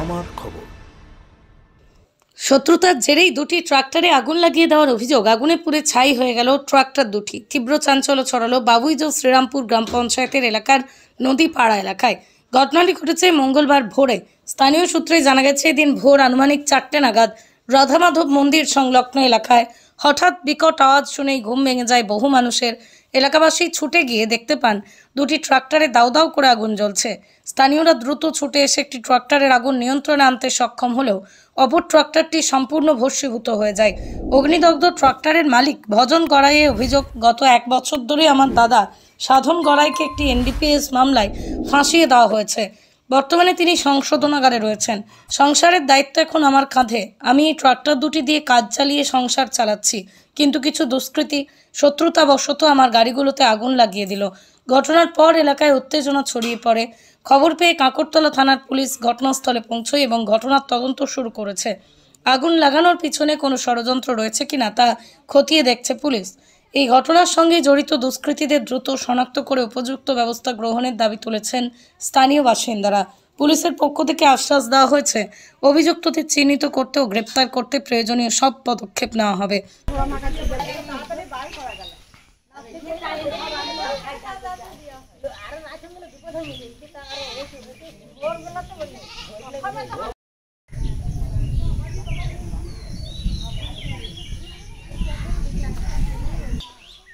আমার খবর। শত্রুতার জেরেই দুটি ট্রাক্টরে আগুন লাগিয়ে দেওয়ার অভিযোগ। আগুনে পুড়ে ছাই হয়ে গেল ট্রাক্টর দুটি। তীব্র চাঞ্চল্য ছড়ালো বাবুইজো শ্রীরামপুর গ্রাম পঞ্চায়েতের এলাকার নদীপাড়া এলাকায়। ঘটনাটি ঘটেছে মঙ্গলবার ভোরে। স্থানীয় সূত্রে জানা গেছে, এদিন ভোর আনুমানিক 4টে নাগাদ রাধামাধব মন্দির সংলগ্ন এলাকায় হঠাৎ বিকট আওয়াজ শুনেই ঘুম ভেঙে যায় বহু মানুষের। এলাকাবাসী ছুটে গিয়ে দেখতে পান দুটি ট্রাক্টরে দাউ দাউ করে আগুন জ্বলছে। স্থানীয়রা দ্রুত ছুটে এসে একটি ট্রাক্টরের আগুন নিয়ন্ত্রণে আনতে সক্ষম হলেও অপর ট্রাক্টরটি সম্পূর্ণ ভস্মীভূত হয়ে যায়। অগ্নিদগ্ধ ট্রাক্টরের মালিক ভজন গড়াইয়ে অভিযোগ, গত 1 বছর ধরে আমার দাদা সাধন গড়াইকে একটি NDPS মামলায় ফাঁসিয়ে দেওয়া হয়েছে। বর্তমানে তিনি সংশোধনাগারে রয়েছেন। সংসারের দায়িত্ব এখন আমার কাঁধে। আমি এই ট্রাক্টর দুটি দিয়ে কাজ চালিয়ে সংসার চালাচ্ছি, কিন্তু কিছু দুষ্কৃতী শত্রুতাবশত আমার গাড়িগুলোতে আগুন লাগিয়ে দিল। ঘটনার পর এলাকায় উত্তেজনা ছড়িয়ে পড়ে। খবর পেয়ে কাকরতলা থানার পুলিশ ঘটনাস্থলে পৌঁছয় এবং ঘটনার তদন্ত শুরু করেছে। আগুন লাগানোর পিছনে কোনো ষড়যন্ত্র রয়েছে কিনা তা খতিয়ে দেখছে পুলিশ। এই ঘটনার সঙ্গে জড়িত দুষ্কৃতীদের দ্রুত শনাক্ত করে উপযুক্ত ব্যবস্থা গ্রহণের দাবি তুলেছেন স্থানীয় বাসিন্দারা। পুলিশের পক্ষ থেকে আশ্বাস দেওয়া হয়েছে, অভিযুক্তদের চিহ্নিত করতে ও গ্রেপ্তার করতে প্রয়োজনীয় সব পদক্ষেপ নেওয়া হবে।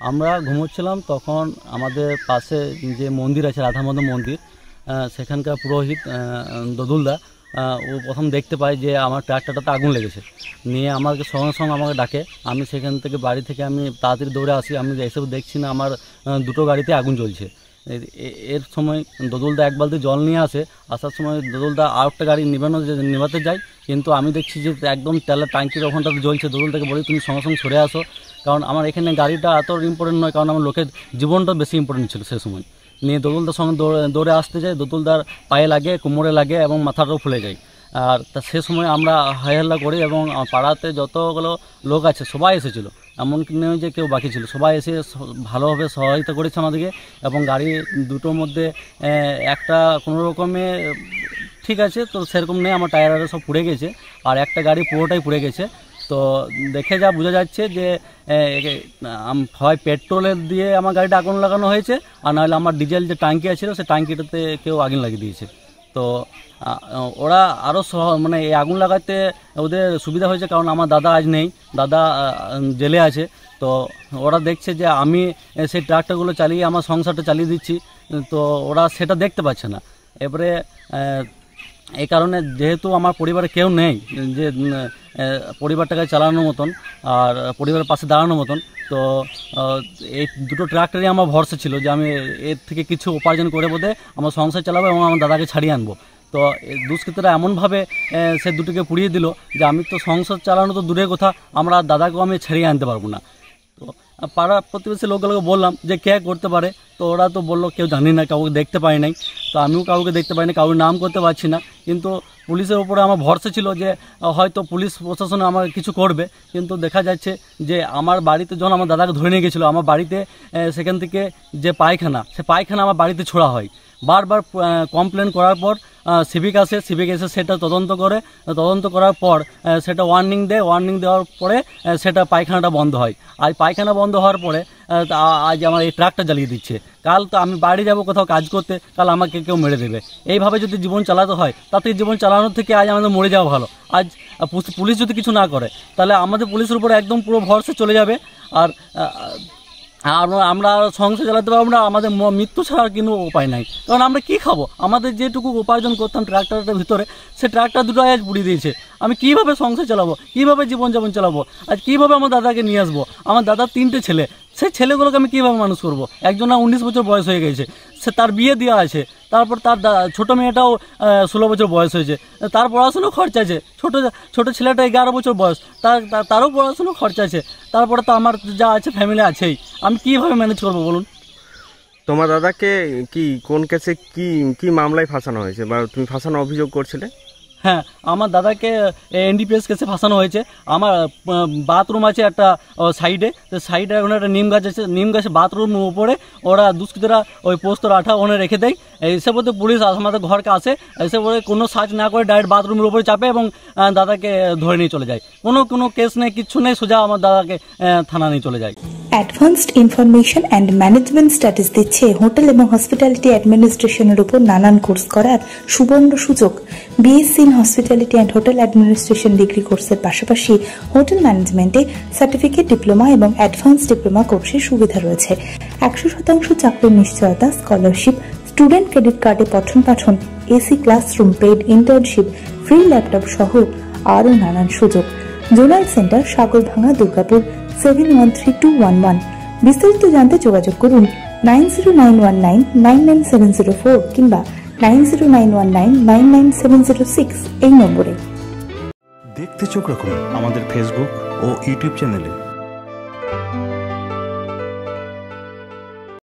আমরা ঘুমোচ্ছিলাম, তখন আমাদের পাশে যে মন্দির আছে রাধামাধব মন্দির, সেখানকার পুরোহিত দদুলদা ও প্রথম দেখতে পায় যে আমার ট্রাক্টরটাতে আগুন লেগেছে। নিয়ে আমাকে সঙ্গে সঙ্গে আমাকে ডাকে। আমি সেখান থেকে বাড়ি থেকে আমি তাড়াতাড়ি দৌড়ে আসি। আমি এসব দেখছি না আমার দুটো গাড়িতে আগুন জ্বলছে। এর সময় দদুলদা এক বালতি জল নিয়ে আসে। আসার সময় দদুলদা আর একটা গাড়ি নেভাতে যায়, কিন্তু আমি দেখছি যে একদম তেলের ট্যাঙ্কির ওখানটাতে জ্বলছে। দদুলদাকে বলি তুমি সঙ্গে সঙ্গে সরে আসো, কারণ আমার এখানে গাড়িটা এত ইম্পর্টেন্ট নয়, কারণ আমার লোকের জীবনটা বেশি ইম্পর্টেন্ট ছিল সে সময়। নিয়ে দদুলদার সঙ্গে দৌড়ে আসতে যায়। দদুলদার পায়ে লাগে, কোমরে লাগে এবং মাথাটাও ফুলে যায়। আর তা সে সময় আমরা হাইহাল্লা করি এবং পাড়াতে যতগুলো লোক আছে সবাই এসেছিলো, এমনকি নয় যে কেউ বাকি ছিল। সবাই এসে ভালোভাবে সহায়তা করেছে আমাদেরকে। এবং গাড়ি দুটোর মধ্যে একটা কোনো রকমে ঠিক আছে, তো সেরকম নেই, আমার টায়ারে সব পুড়ে গেছে। আর একটা গাড়ি পুরোটাই পুড়ে গেছে। তো দেখে যা বোঝা যাচ্ছে যে হয় পেট্রোলের দিয়ে আমার গাড়িটা আগুন লাগানো হয়েছে, আর নাহলে আমার ডিজেল যে ট্যাঙ্কি আছে সেই ট্যাঙ্কিটাতে কেউ আগুন লাগিয়ে দিয়েছে। তো ওরা আরও মানে এই আগুন লাগাতে ওদের সুবিধা হয়েছে, কারণ আমার দাদা আজ নেই, দাদা জেলে আছে। তো ওরা দেখছে যে আমি সেই ট্রাক্টরগুলো চালিয়ে আমার সংসারটা চালিয়ে দিচ্ছি, তো ওরা সেটা দেখতে পাচ্ছে না। এবারে এই কারণে যেহেতু আমার পরিবারে কেউ নেই যে পরিবারটাকে চালানোর মতন আর পরিবারের পাশে দাঁড়ানোর মতন, তো এই দুটো ট্রাক্টরই আমার ভরসা ছিল যে আমি এর থেকে কিছু উপার্জন করে বোধে আমার সংসার চালাবো এবং আমার দাদাকে ছাড়িয়ে আনবো। তো দুষ্কৃতীরা এমনভাবে সে দুটোকে পুড়িয়ে দিল যে আমি তো সংসার চালানো তো দূরের কথা, আমরা দাদাকেও আমি ছাড়িয়ে আনতে পারবো না। তো পাড়া প্রতিবেশী লোকগুলোকে বললাম যে কে করতে পারে, তো ওরা তো বললো কেউ জানি না, কাউকে দেখতে পাই নাই। তো আমিও কাউকে দেখতে পাই না, কাউকে নাম করতে পারছি না। কিন্তু পুলিশের উপরে আমার ভরসা ছিল যে হয়তো পুলিশ প্রশাসন আমার কিছু করবে। কিন্তু দেখা যাচ্ছে যে আমার বাড়িতে যখন আমার দাদাকে ধরে নিয়ে গেছিলো, আমার বাড়িতে সেখান থেকে যে পায়খানা, সে পায়খানা আমার বাড়িতে ছোড়া হয়। বারবার কমপ্লেন করার পর সিভিক এসে সেটা তদন্ত করার পর সেটা ওয়ার্নিং দেওয়ার পরে সেটা পায়খানাটা বন্ধ হয়। আজ পায়খানা বন্ধ হওয়ার পরে আজ আমার এই ট্রাকটা জ্বালিয়ে দিচ্ছে। কাল তো আমি বাড়ি যাব কোথাও কাজ করতে, কাল আমাকে কেউ মেরে দেবে। এইভাবে যদি জীবন চালাতে হয়, তাতে জীবন চালানোর থেকে আজ আমাদের মরে যাওয়া ভালো। আজ পুলিশ যদি কিছু না করে, তাহলে আমাদের পুলিশের উপরে একদম পুরো ভরসা চলে যাবে। আর আমরা সংসার চালাতে পারবো না, আমাদের মৃত্যু ছাড়া কিন্তু উপায় নাই। কারণ আমরা কি খাবো? আমাদের যেটুকু উপার্জন করতাম ট্রাক্টরটার ভিতরে, সে ট্রাক্টর দুটো আজ পুড়িয়ে দিয়েছে। আমি কিভাবে সংসার চালাবো, কিভাবে জীবনযাপন চালাবো? আজ কিভাবে আমার দাদাকে নিয়ে আসবো? আমার দাদার 3টে ছেলে, সেই ছেলেগুলোকে আমি কীভাবে মানুষ করবো? একজনের 19 বছর বয়স হয়ে গেছে, সে তার বিয়ে দেওয়া আছে। তারপর তার ছোটো মেয়েটাও 16 বছর বয়স হয়েছে, তার পড়াশুনো খরচা আছে। ছোটো ছেলেটা 11 বছর বয়স, তারও পড়াশুনো খরচা আছে। তারপরে তো আমার যা আছে ফ্যামিলি আছেই, আমি কীভাবে ম্যানেজ করবো বলুন? তোমার দাদাকে কি কোন কেসে কি মামলায় ফাঁসানো হয়েছে বা তুমি ফাঁসানো অভিযোগ করছিলে? হ্যাঁ, আমার দাদাকে এনডিপিএস কেসে ফাঁসানো হয়েছে। আমার বাথরুম আছে একটা সাইডে, সাইডে ওখানে একটা নিম গাছ আছে, নিম গাছে বাথরুম উপরে ওরা দুষ্কৃতীরা ওই পোস্তর আঠা ওখানে রেখে দেয়। এসে বলতে পুলিশ আমাদের ঘরকে আসে, এসে বলে কোনো সার্চ না করে ডাইরেক্ট বাথরুমের উপরে চাপে এবং দাদাকে ধরে নিয়ে চলে যায়। কোনো কেস নেই, কিচ্ছু নেই, সোজা আমার দাদাকে থানা নিয়ে চলে যায়। Advanced information and management status দিচ্ছে হোটেল এবং হসপিটালিটি অ্যাডমিনিস্ট্রেশনের উপর নানান কোর্স করার সুবর্ণ সুযোগ। BSc in hospitality and hotel administration degree কোর্সের পাশাপাশি হোটেল ম্যানেজমেন্টে সার্টিফিকেট, ডিপ্লোমা এবং অ্যাডভান্স ডিপ্লোমা কোর্সের সুবিধা রয়েছে। 100% চাকরির নিশ্চয়তা, স্কলারশিপ, স্টুডেন্ট ক্রেডিট কার্ডে পঠন পাঠন, AC classroom, paid internship, free laptop সহ আরও নানান সুযোগ। Zonal centre, Sagarbhanga, Durgapur 713211। বিস্তারিত জানতে যোগাযোগ করুন 9091999704 কিংবা 9091999706 এই নম্বরে। দেখতে চোখ রাখুন আমাদের ফেসবুক ও ইউটিউব চ্যানেলে।